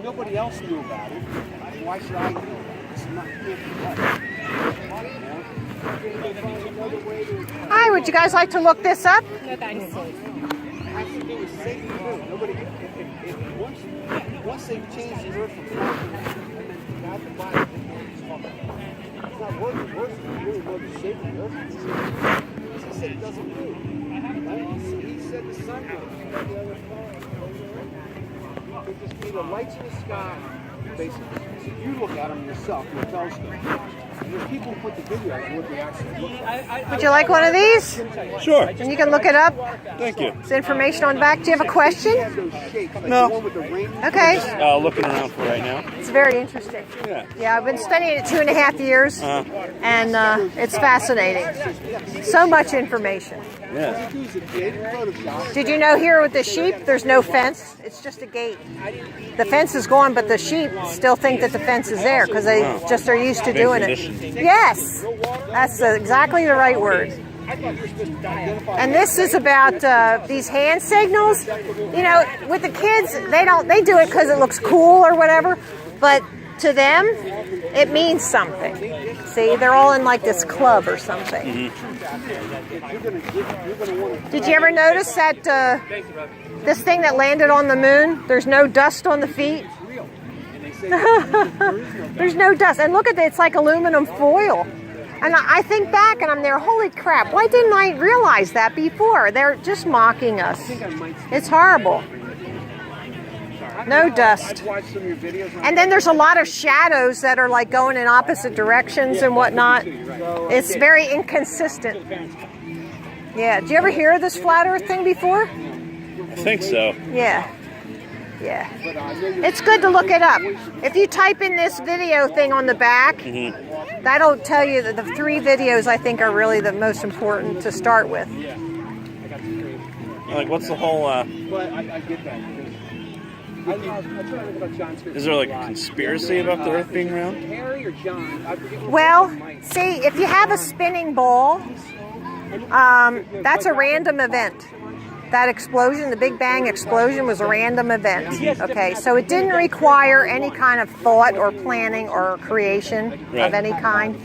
nobody else knew about it, why should I know about it? This is not right. Hi, would you guys like to look this up? No, thanks. It has to do with safety too. Nobody, once they've changed the earth from flat and then got the body, it's not working. Worse than really know the shape of the earth. He said it doesn't move. Right? He said the sun goes. It just be the lights in the sky, basically. So you look at them yourself, your telescope. And there's people who put the videos of what they actually look like. Would you like one of these? Sure. And you can look it up. Thank you. There's information on the back. Do you have a question? No. Okay. Looking around for right now. It's very interesting. Yeah. Yeah, I've been studying it 2.5 years, and it's fascinating. So much information. Yeah. Did you know here with the sheep, there's no fence? It's just a gate. The fence is gone, but the sheep still think that the fence is there because they just are used to doing it. Yes, that's exactly the right word. And this is about these hand signals. You know, with the kids, they do it because it looks cool or whatever, but to them, it means something. See, they're all in like this club or something. Did you ever notice that this thing that landed on the moon, there's no dust on the feet? There's no dust. And look at it, it's like aluminum foil. And I think back and I'm there, holy crap, why didn't I realize that before? They're just mocking us. It's horrible. No dust. And then there's a lot of shadows that are like going in opposite directions and whatnot. It's very inconsistent. Yeah. Did you ever hear of this flat earth thing before? I think so. Yeah. Yeah. It's good to look it up. If you type in this video thing on the back, that'll tell you that the 3 videos I think are really the most important to start with. Like, what's the whole, is there like a conspiracy about the earth being round? Well, see, if you have a spinning ball, that's a random event. That explosion, the Big Bang explosion, was a random event. Okay, so it didn't require any kind of thought or planning or creation of any kind.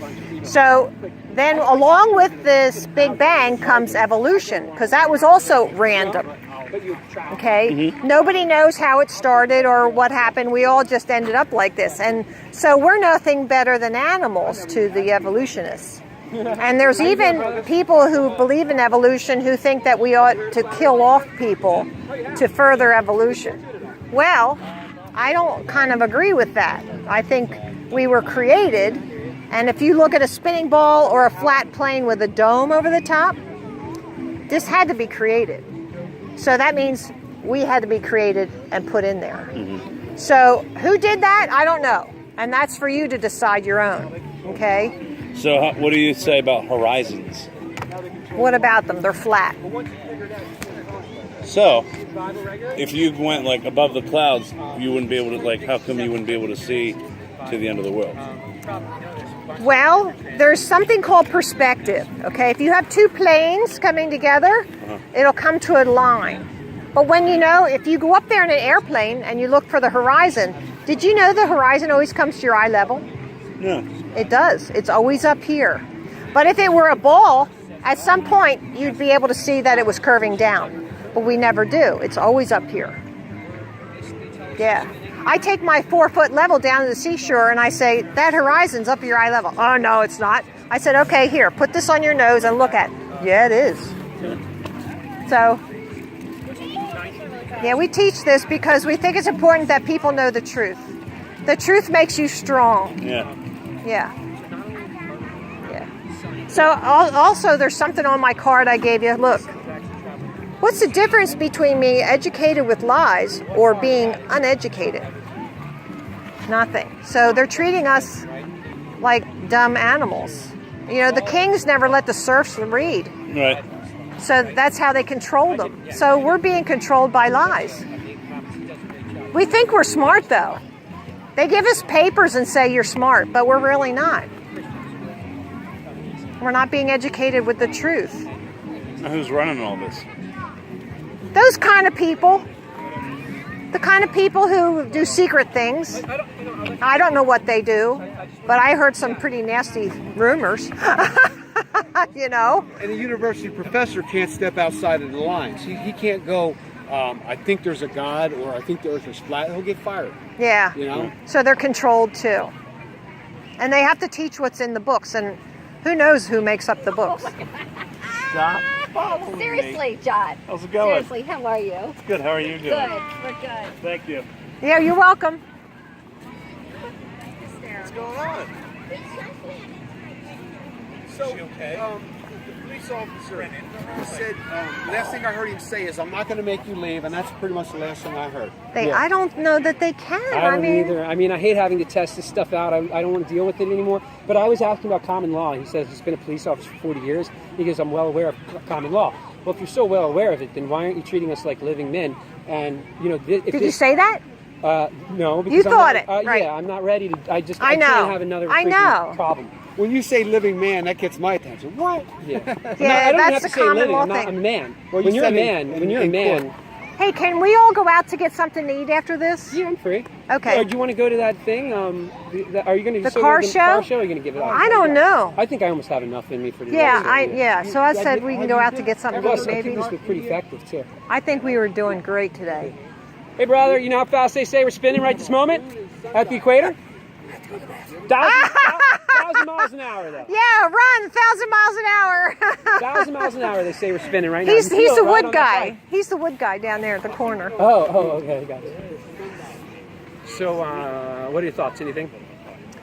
So then along with this Big Bang comes evolution, because that was also random. Okay, nobody knows how it started or what happened. We all just ended up like this. And so we're nothing better than animals to the evolutionists. And there's even people who believe in evolution who think that we ought to kill off people to further evolution. Well, I don't kind of agree with that. I think we were created, and if you look at a spinning ball or a flat plane with a dome over the top, this had to be created. So that means we had to be created and put in there. So who did that? I don't know. And that's for you to decide your own, okay? So what do you say about horizons? What about them? They're flat. So, if you went like above the clouds, you wouldn't be able to, like, how come you wouldn't be able to see to the end of the world? Well, there's something called perspective, okay? If you have 2 planes coming together, it'll come to a line. But when if you go up there in an airplane and you look for the horizon, did you know the horizon always comes to your eye level? No. It does. It's always up here. But if it were a ball, at some point you'd be able to see that it was curving down. But we never do. It's always up here. Yeah. I take my 4-foot level down to the seashore and I say, that horizon's up your eye level. Oh, no, it's not. I said, okay, here, put this on your nose and look at it. Yeah, it is. So, yeah, we teach this because we think it's important that people know the truth. The truth makes you strong. Yeah. Yeah. So also there's something on my card I gave you. Look. What's the difference between being educated with lies or being uneducated? Nothing. So they're treating us like dumb animals. The kings never let the serfs read. Right. So that's how they controlled them. So we're being controlled by lies. We think we're smart though. They give us papers and say you're smart, but we're really not. We're not being educated with the truth. Now who's running all this? Those kind of people. The kind of people who do secret things. I don't know what they do, but I heard some pretty nasty rumors. You know? And a university professor can't step outside of the lines. He can't go, I think there's a God, or I think the earth is flat. He'll get fired. Yeah. You know? So they're controlled too. And they have to teach what's in the books, and who knows who makes up the books. John? Seriously, John. How's it going? Seriously, how are you? Good. How are you doing? Good. We're good. Thank you. Yeah, you're welcome. What's going on? So, the police officer said, last thing I heard him say is, I'm not going to make you leave, and that's pretty much the last thing I heard. I don't know that they can. I don't either. I mean, I hate having to test this stuff out. I don't want to deal with it anymore. But I was asking about common law. He says he's been a police officer for 40 years. He goes, I'm well aware of common law. Well, if you're so well aware of it, then why aren't you treating us like living men? And, you know, Did you say that? No. Because You thought it, right. Yeah, I'm not ready to. I I know. can't have another I freaking know. problem. When you say living man, that gets my attention. What? Yeah. Yeah, I don't that's have the to say common living. law I'm not thing. a man. Well, when you you're a said man, in- when you're a in man. court. Hey, can we all go out to get something to eat after this? Yeah, I'm free. Okay. Or do you want to go to that thing? Are you going to The car show? Car show? Or are you going to give it up? I don't know. I think I almost have enough in me for today. Yeah, so I said we can go out to get something to Plus, eat, I think maybe. this was pretty effective too. I think we were doing great today. Hey, brother, you know how fast they say we're spinning right this moment at the equator? 1,000 miles an hour, though. Yeah, run 1,000 miles an hour. 1,000 miles an hour they say we're spinning right now. He's You feel the it right wood on that guy. side. He's the wood guy down there at the corner. Oh, okay, got it. So, what are your thoughts? Anything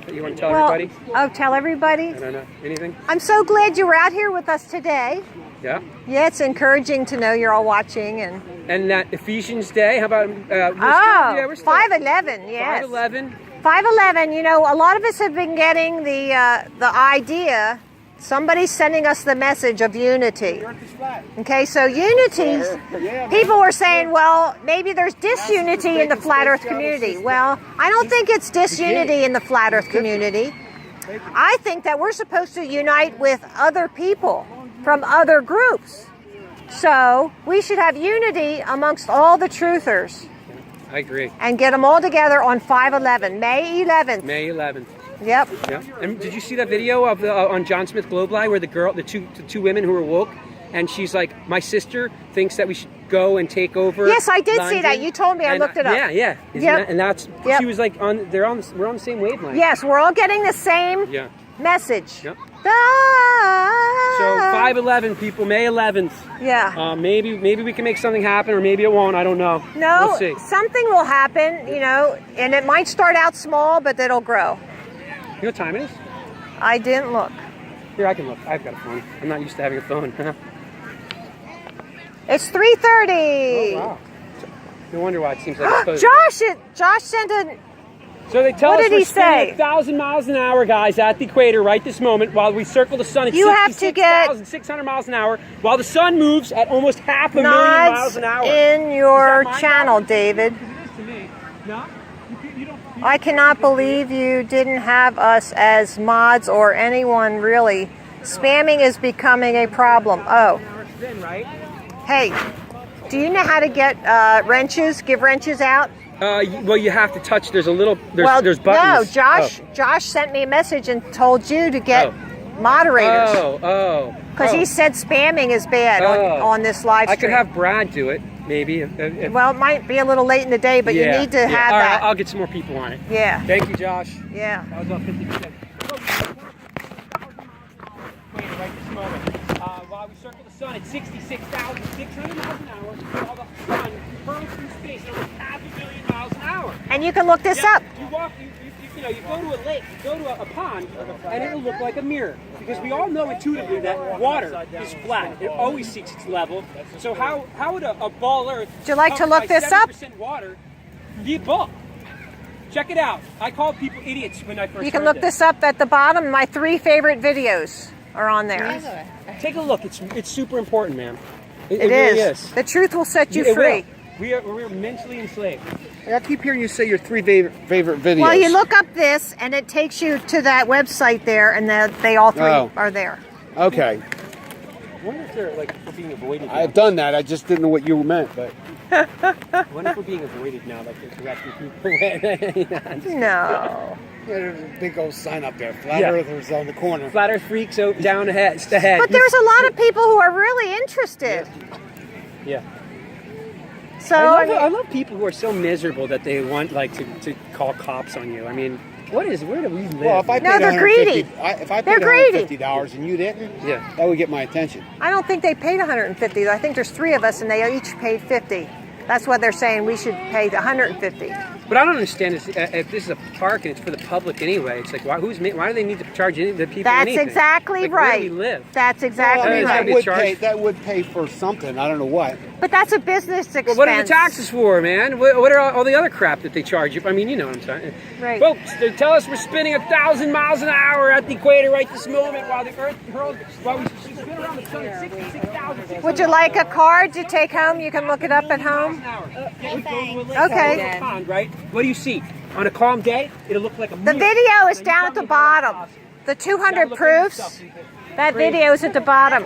that you want to tell everybody? Tell everybody. I don't know. Anything? I'm so glad you were out here with us today. Yeah. Yeah, it's encouraging to know you're all watching. And that Ephesians Day, how about? we're 511, yes. 511. 511. You know, a lot of us have been getting the idea. Somebody's sending us the message of unity. Okay, so unity. People were saying, well, maybe there's disunity in the flat Earth community. Well, I don't think it's disunity in the flat Earth community. I think that we're supposed to unite with other people from other groups. So we should have unity amongst all the truthers. I agree. And get them all together on 5/11, May 11th. May 11th. Yep. Yeah. And did you see that video of on John Smith Globe Live where the two women who were woke, and she's like, my sister thinks that we should go and take over. Yes, I did see London. that. You told me. I looked it up. Yeah. Yep. And that's Yep. she was like we're on the same wavelength. Yes, we're all getting the same Yeah. message. Yep. Ah. So 5/11 people, May 11th. Yeah. Maybe we can make something happen, or maybe it won't. I don't know. No, We'll see. something will happen, you know, and it might start out small, but it'll grow. You know what time it is? I didn't look. Here, I can look. I've got a phone. I'm not used to having a phone. It's 3:30. Oh, wow. No wonder why it seems like it's supposed Josh sent a. So they tell What us did we're he spinning say? 1,000 miles an hour, guys, at the equator right this moment while we circle the sun at You have to get 66,600 miles an hour while the sun moves at almost 500,000 miles Nods an hour. in your Is that my channel, knowledge? David. It is to me. No? You don't... I cannot believe you didn't have us as mods or anyone really. Spamming is becoming a problem. Oh, Spin, right? hey, do you know how to get wrenches? Give wrenches out? Well, you have to touch. There's a little. There's No, buttons. Josh sent me a message and told you to get moderators. Oh. Because he said spamming is bad on this live stream. I could have Brad do it, maybe. If Well, it might be a little late in the day, but you need to have All right, that. I'll get some more people on it. Yeah. Thank you, Josh. Yeah. That was about 50%. Right this moment. While we circle the sun at 66,600 miles an hour, while the sun hurls through space at over 500,000 miles an hour. And you can look this up. You walk, you go to a lake, you go to a pond, and it'll look like a mirror. Because we all know intuitively that water is flat. It always seeks its level. So how would a ball Earth Would you like to covered look by this up? 70% water be a ball? Check it out. I called people idiots when I first You can heard look this up at the bottom. My 3 favorite videos are on there. Take a look. It's super important, man. It It really is. is. The truth will set you It free. will. We're mentally enslaved. I keep hearing you say your 3 favorite videos. Well, you look up this, and it takes you to that website there, and they all 3 are there. Okay. I wonder if they're like being avoided. I've done that. I just didn't know what you meant, but wonder if we're being avoided now, like they're directing people. No. There's a big old sign up there. Flat Earthers on the corner. Flat Earth freaks down ahead. But there's a lot of people who are really interested. Yeah. So I love people who are so miserable that they want like to call cops on you. I mean, where do we live? Well, if I No, paid they're greedy. If I They're paid greedy. $150 and you didn't, Yeah. that would get my attention. I don't think they paid 150. I think there's 3 of us, and they each paid 50. That's what they're saying. We should pay the 150. But I don't understand if this is a park and it's for the public anyway. It's like why do they need to charge the people That's anything? exactly like, right. Where do we live? That's exactly Well, I mean, right. That would pay for something. I don't know what. But that's a business expense. Well, what are the taxes for, man? What are all the other crap that they charge you? I mean, you know what I'm saying. Right. Folks, they tell us we're spinning 1,000 miles an hour at the equator right this moment while the Earth hurls, while we spin around the sun at 66,000. Would you like a card to take home? You can look it up at home. Okay. Pond, right? What do you see? On a calm day, it'll look like a The moon. video is down at the bottom. The 200 proofs. That video is at the bottom.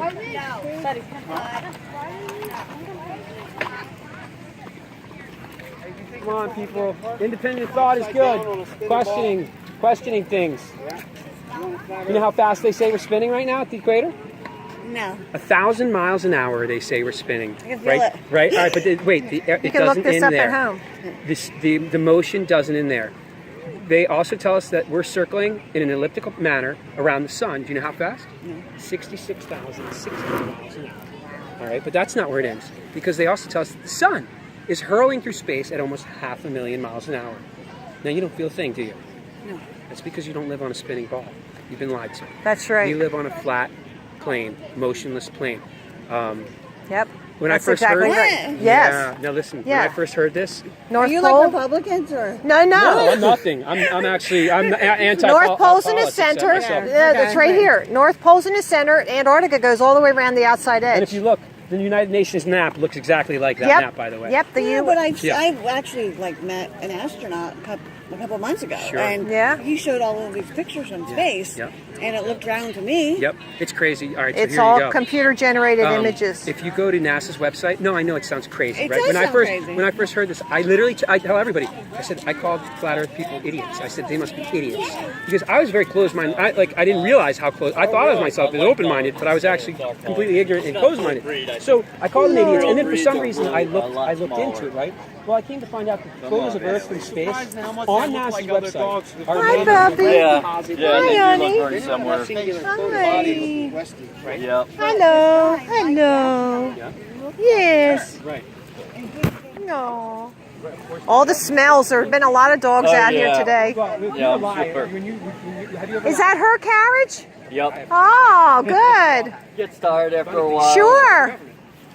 Come on, people. Independent thought is good. Questioning things. You know how fast they say we're spinning right now at the equator? No. 1,000 miles an hour, they say we're spinning. can feel Right? it. Right? All right, but wait, it You can look doesn't this end up there. at home. The motion doesn't end there. They also tell us that we're circling in an elliptical manner around the sun. Do you know how fast? No. 66,060 miles an hour. All right, but that's not where it ends, because they also tell us that the sun is hurling through space at almost 500,000 miles an hour. Now, you don't feel a thing, do you? No. That's because you don't live on a spinning ball. You've been lied to. That's right. You live on a flat plane, motionless plane. Yep. When That's I first exactly heard right. Yes. Yeah. Now listen, Yeah. when I first heard this, North Are you Pole. like Republicans or? No. no, I'm nothing. I'm anti. North Pole's in the center. That's right here. North Pole's in the center. Antarctica goes all the way around the outside edge. And if you look, the United Nations map looks exactly like that map, by the way. Yep. The Yeah, U. but I Yeah. actually met an astronaut a couple months ago, Sure. and Yeah. he showed all of these pictures from space, Yep. and it looked round to me. Yep, it's crazy. All right, so It's here all you go. computer-generated images. If you go to NASA's website, no, I know it sounds crazy, It right? does sound crazy. When I first heard this, I tell everybody, I called flat Earth people idiots. I said they must be idiots because I was very closed-minded. I didn't realize how close. I thought of myself as open-minded, but I was actually completely ignorant and closed-minded. So I called them idiots, and then for some reason I looked into it, right? Well, I came to find out that photos of Earth from space on NASA's website are Hi, made Bubby. Yeah, Hi, they do honey. look very similar. Hi. Yep. Hello. Hello. Yes. right. No. All the smells. There have been a lot of dogs out here yeah. today. Well, Yeah, you're lying. super. Have you ever Is that her carriage? Yep. Oh, good. Gets tired after a while. Sure.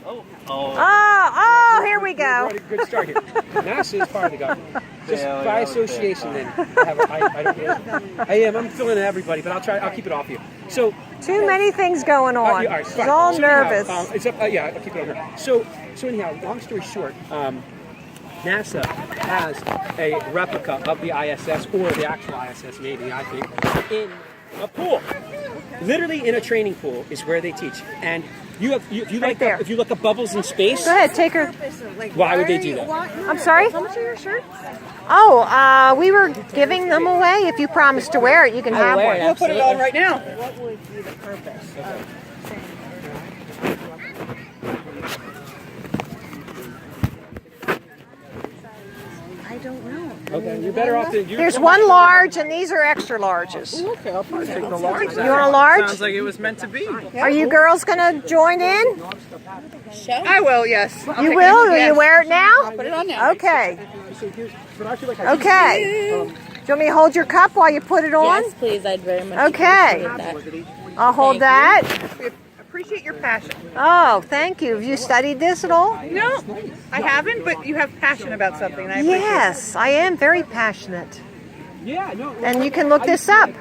Oh, Oh, here we go. Good start here. NASA is part of the government. Just Yeah, by yeah, association, then. I am. I'm filling in everybody, but I'll keep it off you. So, Too many things going on. all right, She's fine. all So anyhow, nervous. it's up, yeah, I'll keep it on her. So anyhow, long story short, NASA has a replica of the ISS, or the actual ISS, maybe, I think, in a pool. Literally in a training pool is where they teach. And if you look up bubbles in space, Go ahead, take her. why would they do that? I'm sorry? How much are your shirts? Oh, we were giving them away. If you promise to wear it, you can have one. We'll put it on right now. I don't know. Okay, you're better off than you. There's one large, and these are extra larges. Okay, I'll put it on. You want a large? Sounds like it was meant to be. Are you girls going to join in? I will, yes. You will? Will you wear it now? Put it on now. Okay. Okay. Do you want me to hold your cup while you put it on? Yes, please. I'd very much Okay. appreciate that. I'll hold Thank that. We appreciate your passion. Oh, thank you. Have you studied this at all? No, I haven't, but you have passion about something, and I appreciate Yes, I am very passionate. Yeah, no. And you can look this up. it.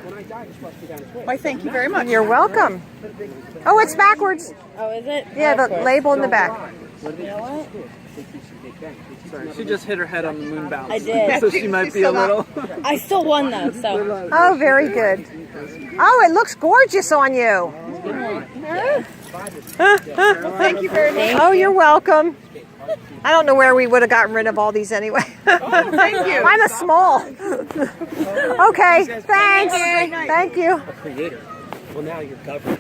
Why, thank you very much. You're welcome. Oh, it's backwards. Oh, is it? Yeah, the label in the back. She just hit her head on the moon bounce. I did. So she might be a little... I still won though, so. Oh, very good. Oh, it looks gorgeous on you. Thank you very much. Oh, you're welcome. I don't know where we would have gotten rid of all these anyway. Oh, thank you. I'm a small. Okay, thanks. Thank you. A creator. Well, now you're governed.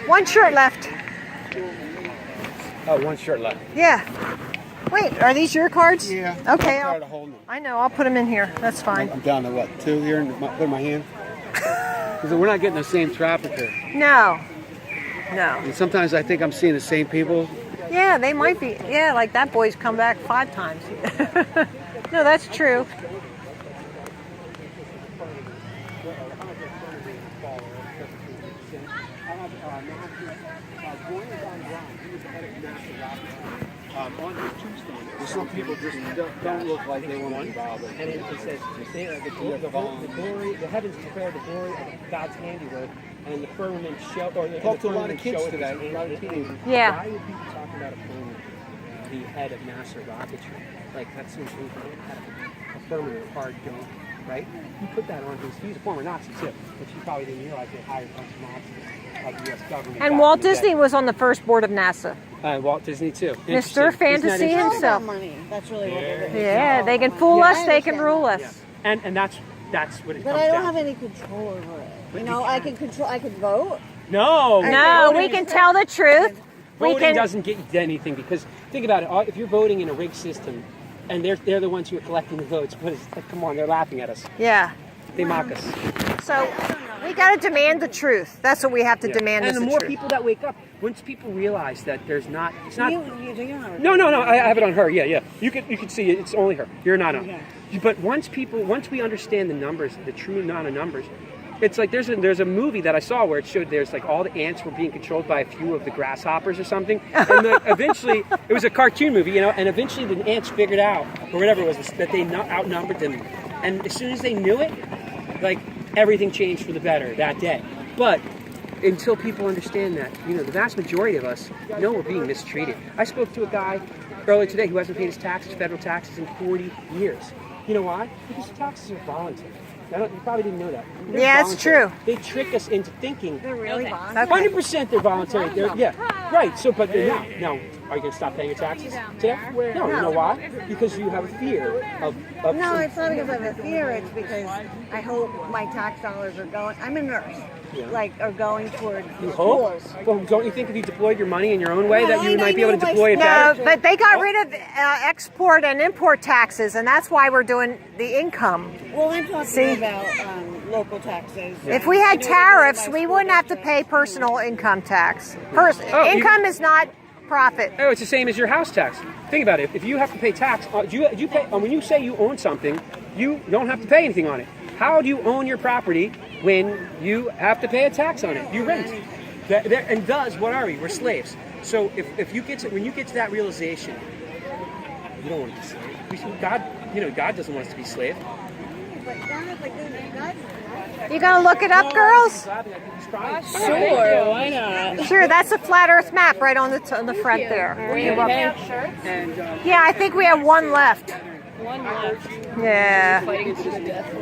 One shirt left. Oh, one shirt left. Yeah. Wait, are these your cards? Yeah. Okay. I'm tired of holding them. I know. I'll put them in here. That's fine. I'm down to what, 2 here in my hand? Because we're not getting the same traffic here. No. No. And sometimes I think I'm seeing the same people. Yeah, they might be. Yeah, like that boy's come back 5 times. No, that's true. On his tombstone, Some people just don't look like they want to be bothered. and it says, the heavens declare the glory of God's handiwork, and the firmament show, or the Talked to a lot of firmament kids showeth today, his a lot of hand. teenagers. Yeah. Why are people talking about a firmament, the head of NASA rocketry? Like, that seems a firmament, a hard dome, right? He put that on he's a former Nazi too, which he probably didn't realize they hired a bunch of Nazis of the U.S. government. And Walt Disney was on the first board of NASA. Walt Disney too. Mr. Interesting. Isn't that Fantasy interesting? himself. Money. That's really what it is. Yeah, they can fool Yeah, us, I they can understand rule that. us. And that's what it But comes I don't down have to. any control over it. You know, I can control. I can vote. No, No, we can tell the truth. We voting can. doesn't get you anything because think about it. If you're voting in a rigged system, and they're the ones who are collecting the votes, come on, they're laughing at us. Yeah. They mock us. So we got to demand the truth. That's what we have to demand. And is the more truth. people that wake up, once people realize that it's not. You do your own. No. I have it on her. Yeah. You can see it. It's only her. You're not on. Okay. But once we understand the numbers, the true amount of numbers, it's like there's a movie that I saw where it showed there's like all the ants were being controlled by a few of the grasshoppers or something, and like eventually it was a cartoon movie, and eventually the ants figured out or whatever it was that they outnumbered them, and as soon as they knew it, like everything changed for the better that day. But until people understand that, the vast majority of us know we're being mistreated. I spoke to a guy earlier today who hasn't paid his taxes, federal taxes, in 40 years. You know why? Because taxes are voluntary. You probably didn't know that. They're Yeah, it's voluntary. true. They trick us into thinking. They're really voluntary. 100% they're voluntary. Right. So, but they're not. Now, are you going to stop paying your taxes today? No. You know why? Because you have a fear of No, it's not because I have a fear. It's because I hope my tax dollars are going. I'm a nurse. Yeah. Like, are going towards You schools. hope? Well, don't you think if you deployed your money in your own way No, that you I might be know able to my- deploy it No, better? but they got rid of export and import taxes, and that's why we're doing the income. Well, I'm talking See? about local taxes. If we had tariffs, we wouldn't have to pay personal income tax. Income is not profit. Oh, it's the same as your house tax. Think about it. If you have to pay tax, do you pay when you say you own something, you don't have to pay anything on it. How do you own your property when you have to pay a tax on it? You rent. And thus, what are we? We're slaves. So if you when you get to that realization, you don't want to be slave. God doesn't want us to be slave. But God, You gonna look it up, girls? Sure, why not? Sure, that's a flat Earth map right on the front there. You're welcome. And Yeah, I think we have one left. One left. Yeah. Fighting to the death.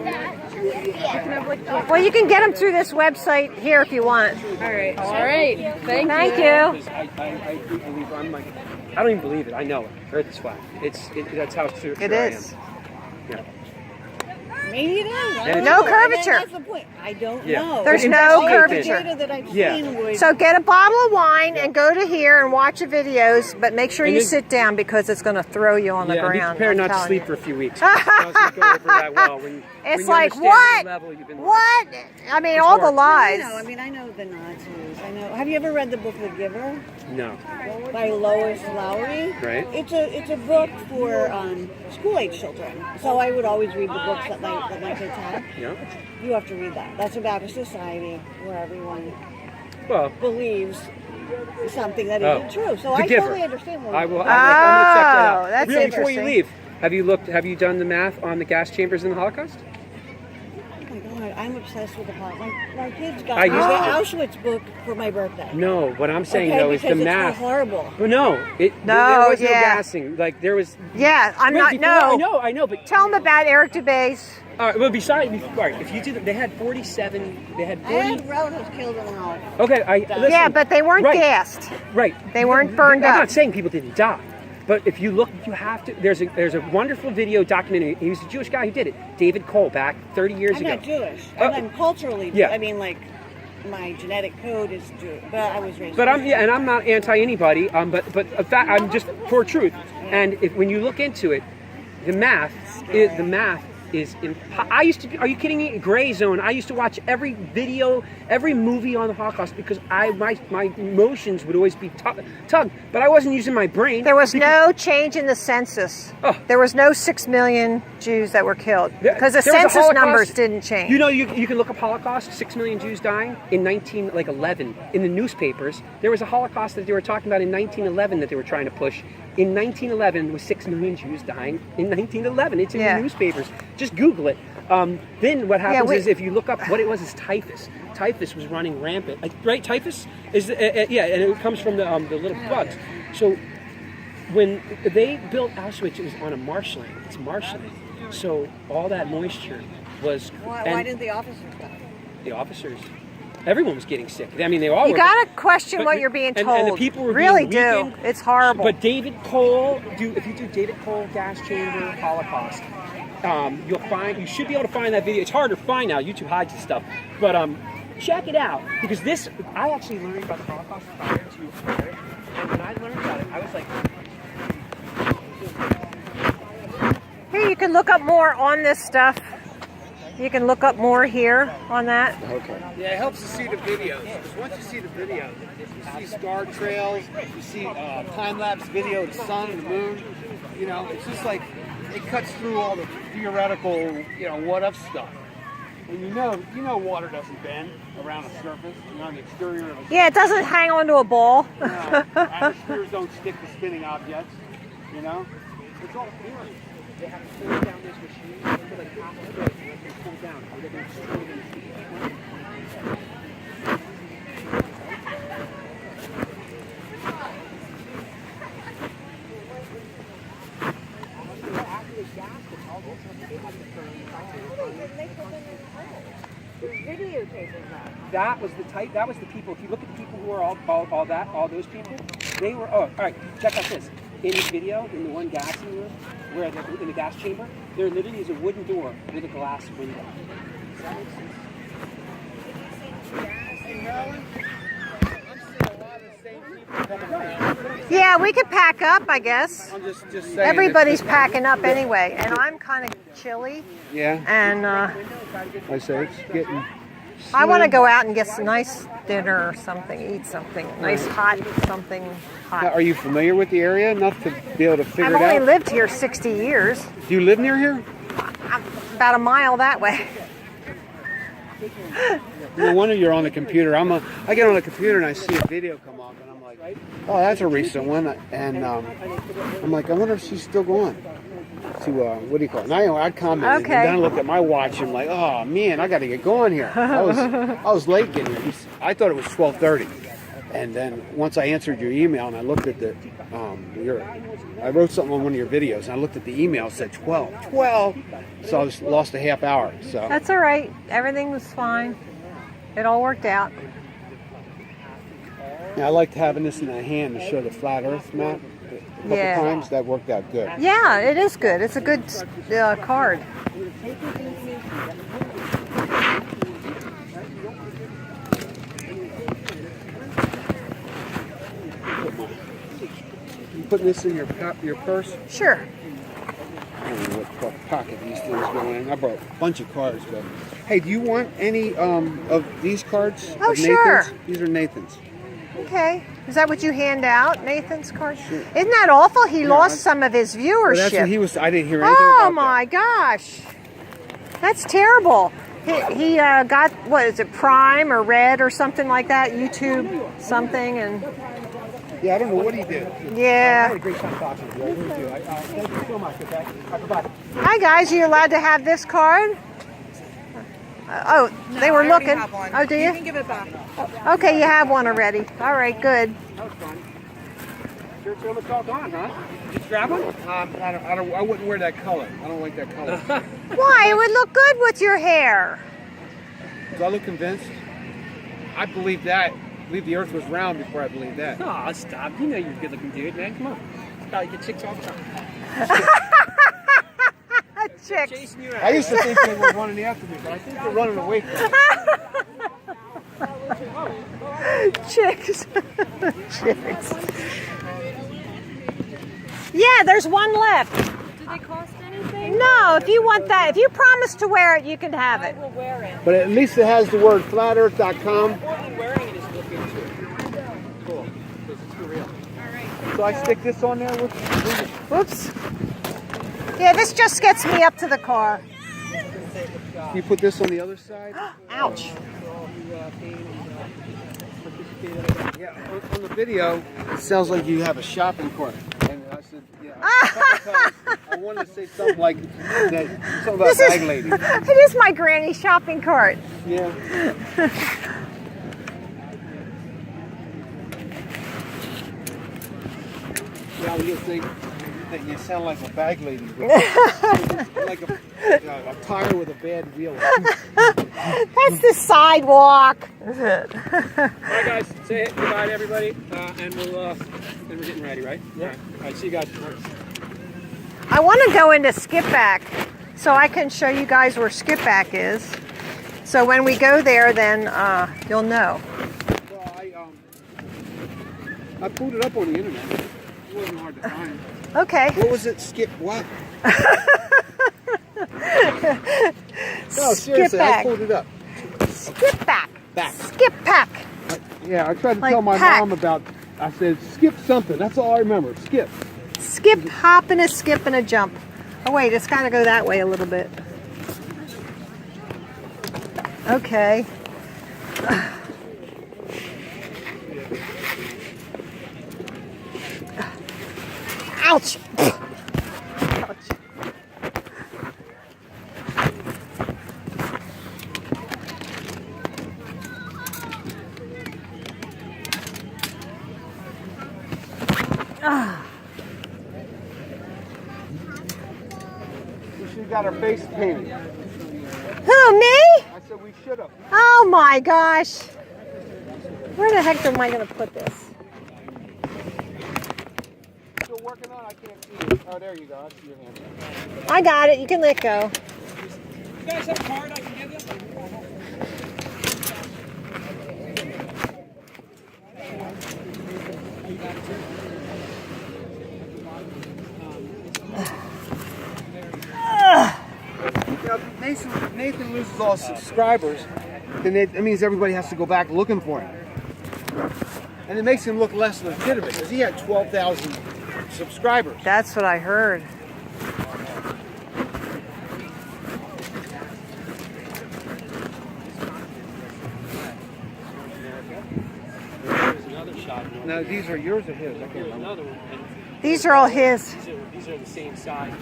Well, you can get them through this website here if you want. All right. Thank Thank you. you. I do believe I don't even believe it. I know it. Earth is flat. That's how true It I is. am. Yeah. maybe it is. I Yeah. don't No know. curvature. That's the point. I don't Yeah. know. There's And no all of the curvature. data that I've Yeah. seen would. So get a bottle of wine and go to here and watch the videos, but make sure And you then- sit down because it's going to throw you on the Yeah, and be ground. prepared I'm not to telling sleep you. for a few weeks. It doesn't go over that well when It's you like, understand what? the level you've been What? I mean, It's all the hard. lies. I know the Nazis. I know. Have you ever read the book The Giver No. by Lois Lowry? Right. It's a book for school age children. So I would always read the books that my kids have. Yeah. You have to read that. That's about a society where everyone Well, believes something that Oh. isn't true. So The I Giver. totally understand what I will. you're I'm gonna check that out. Oh, that's Really, before you interesting. leave, have you done the math on the gas chambers in the Holocaust? Oh my God, I'm obsessed with the Holocaust. My kids got I me used the to- Auschwitz book for my birthday. No, what I'm saying Okay, though is the because it's math. horrible. But no, there was no gassing. Like there was. Yeah, I'm not. Before, I know, but Tell them about Eric DeBase. well, besides, if you did, they had 47. They had 40. I had relatives killed in the Holocaust. Okay, listen, Yeah, but they weren't right, gassed. Right. They weren't burned I'm up. not saying people didn't die. But if you look, you have to. There's a wonderful video documentary. He was a Jewish guy who did it. David Cole, back 30 years I'm ago. not Jewish. Oh. I'm culturally. Yeah. I mean, like, my genetic code is Jewish, but I was raised. But I'm not anti anybody. But in fact, I'm just for truth. And when you look into it, the math is. I used to. Are you kidding me? Gray Zone. I used to watch every video, every movie on the Holocaust because my emotions would always be tugged. But I wasn't using my brain. There was no change in the census. Oh. There was no 6 million Jews that were killed because the There was a census Holocaust. numbers didn't change. You know, you can look up Holocaust, 6 million Jews dying in 1911 in the newspapers. There was a Holocaust that they were talking about in 1911 that they were trying to push. In 1911, there was 6 million Jews dying in 1911. It's in the newspapers. Just Google it. Then what happens is if you look up what it was, is typhus. Typhus was running rampant. Right? Typhus is and it comes from the little bugs. So when they built Auschwitz, it was on a marshland. It's marshland. So all that moisture was. Why didn't the officers die? The officers. Everyone was getting sick. I mean, they all. You were. gotta question what you're being told. And the people were really being do. weakened. It's horrible. But David Cole, if you do David Cole gas chamber Holocaust, you should be able to find that video. It's hard to find now. YouTube hides this stuff, but check it out because I actually learned about the Holocaust prior to it, and when I learned about it, I was like. Here, you can look up more on this stuff. You can look up more here on that. Okay. Yeah, it helps to see the videos. Because once you see the videos, you see scar trails, you see time-lapse video of the sun and the moon. You know, it's just like, it cuts through all the theoretical, what-if stuff. And you know water doesn't bend around a surface, on the exterior of a Yeah, it doesn't hang onto a ball. atmospheres don't stick to spinning objects, It's all theory. They have to close down this machine for like half a foot and let them cool down. Or they're going to destroy them. That was the people. If you look at the people who are all those people, they were. Oh, all right. Check out this. In this video, in the one gassing room, where in the gas chamber, there literally is a wooden door with a glass window. Does that make sense? Yeah, we could pack up, I guess. I'm just saying. Everybody's packing up anyway, and I'm kind of chilly. Yeah. And I say it's getting. I want to go out and get some nice dinner or something, eat something nice, hot, something hot. Are you familiar with the area enough to be able to figure I've it out? only lived here 60 years. Do you live near here? I'm about a mile that way. No wonder you're on the computer. I get on the computer and I see a video come up and I'm like, oh, that's a recent one. And I'm like, I wonder if she's still going to, what do you call it? And I commented Okay. and then I looked at my watch and I'm like, oh man, I got to get going here. I was late getting here. I thought it was 12:30. And then once I answered your email and I looked at the, I wrote something on one of your videos and I looked at the email, it said 12. So I just lost a half hour. So That's all right. Everything was fine. It all worked out. yeah, I liked having this in the hand to show the flat Earth map. A couple times that worked out good. Yeah, it is good. It's a good card. You putting this in your purse? Sure. I don't know what pocket these things go in. I brought a bunch of cards, but hey, do you want any of these cards? Oh, of sure. Nathan's? These are Nathan's. Okay. Is that what you hand out, Nathan's card? Sure. Isn't that awful? He lost some of his viewership. Well, that's what he was. I didn't hear anything Oh about my gosh. That's terrible. He got, what is it, Prime or Red or something like that? YouTube something and... Yeah, I don't know what he did. I Yeah. had a great time talking to you. I really do. Thank you so much, okay? Bye-bye. Hi guys, are you allowed to have this card? Oh, they were I already looking. have one. Oh, do You you? can give it back. Okay, you have one already. All right, good. That was fun. Sure, it's almost all gone, huh? Did you grab one? I wouldn't wear that color. I don't like that color. Why? It would look good with your hair. Do I look convinced? I believe that. I believe the earth was round before I believed that. Oh, stop. You know you're a good-looking dude, man. Come on. Probably get chicks all the time. Chicks. Chasing you around. I used to think they were running after me, but I think they're running away from me. Chicks. Chicks. Yeah, there's one left. Do they cost anything? No, if you want that, if you promise to wear it, you can have it. I will wear it. But at least it has the word flatearth.com. Important wearing it is looking too. Cool. Because it's for real. So I stick this on there with Whoops. Yeah, this just gets me up to the car. you put this on the other side. Ouch. Yeah, on the video, it sounds like you have a shopping cart. And I said, yeah. A couple times I wanted to say something like that, something about bag lady. It is my granny shopping cart. Yeah. Yeah, you think that you sound like a bag lady. Like a tire with a bad wheel. That's the sidewalk. All right, guys. Say goodbye to everybody, and we'll. Then we're getting ready, right? Yeah. All right. See you guys. I want to go into Skipback so I can show you guys where Skipback is. So when we go there, then you'll know. Well, I pulled it up on the internet. It wasn't hard to find. Okay. What was it? Skip what? No, seriously, I pulled it up. Skipback. Back. Skipback. Yeah, I tried to Like tell my pack. mom about. I said skip something. That's all I remember. Skip. Skip, hop, and a skip and a jump. Oh wait, it's got to go that way a little bit. Okay. Ouch. Ouch. We should have got our face painted. Who, me? I said we should have. Oh my gosh. Where the heck am I going to put this? Still working on it? I can't see it. Oh, there you go. I see your hand. I got it. You can let go. You guys have a card I can give you? You know, Nathan loses all subscribers, then that means everybody has to go back looking for him. And it makes him look less legitimate because he had 12,000 subscribers. That's what I heard. Now, these are yours or his? I can't remember. Another one. These are all his. These are the same size.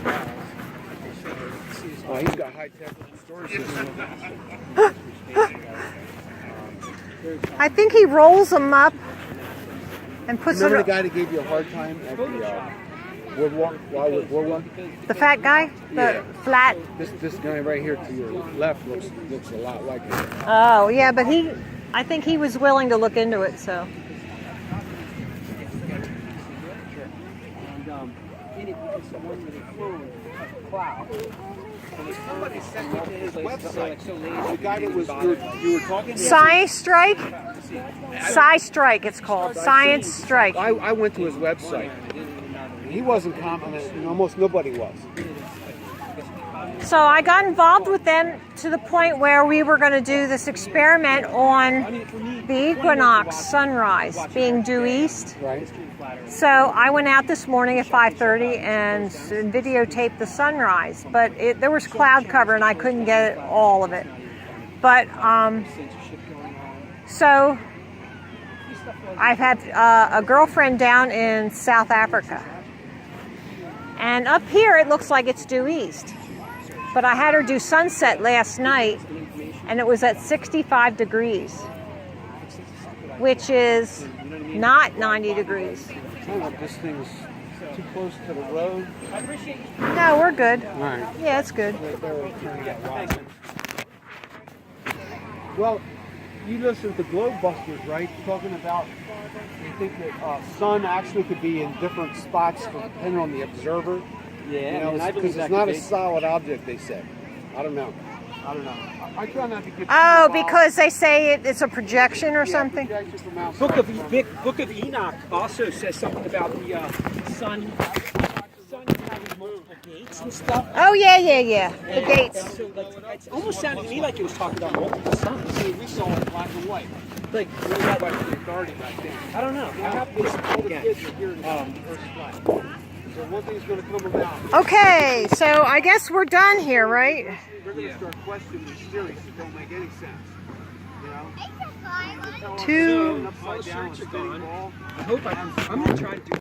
Oh, he's got high-tech storage system. I think he rolls them up and puts Remember it. the guy that gave you a hard time at the World War One? The fat guy, the Yeah. flat. This guy right here to your left looks a lot like him. Oh yeah, but I think he was willing to look into it. So And in it, you can see one where they flew in a cloud. Somebody sent me to his website. The guy that was you were talking to. Science Strike, Sci Strike, it's called Science Strike. I went to his website. He wasn't commenting, and almost nobody was. So I got involved with them to the point where we were going to do this experiment on the equinox sunrise being due east. Right. So I went out this morning at 5:30 and videotaped the sunrise, but there was cloud cover and I couldn't get all of it. But so I've had a girlfriend down in South Africa, and up here it looks like it's due east. But I had her do sunset last night, and it was at 65 degrees, which is not 90 degrees. This thing's too close to the road. No, we're good. All right. Yeah, it's good. Well, you listen to Globebusters, right? Talking about they think that sun actually could be in different spots depending on the observer. Yeah, because it's not a solid object. They said. I don't know. I try not to get. Oh, because they say it's a projection or something. Projection from outside. Book of Enoch also says something about the sun having multiple gates and stuff. Oh yeah. The gates. So like, it almost sounded to me like it was talking about multiple suns. See, we saw it black and white. Like, I don't know. I have to listen All the again. kids are hearing the first flight. So one thing's going to come about. Okay, so I guess we're done here, right? They're going to start questioning these theories that don't make any sense. You know? Two. Upside down, All the shirts are spinning gone. ball. I hope I'm going to try to do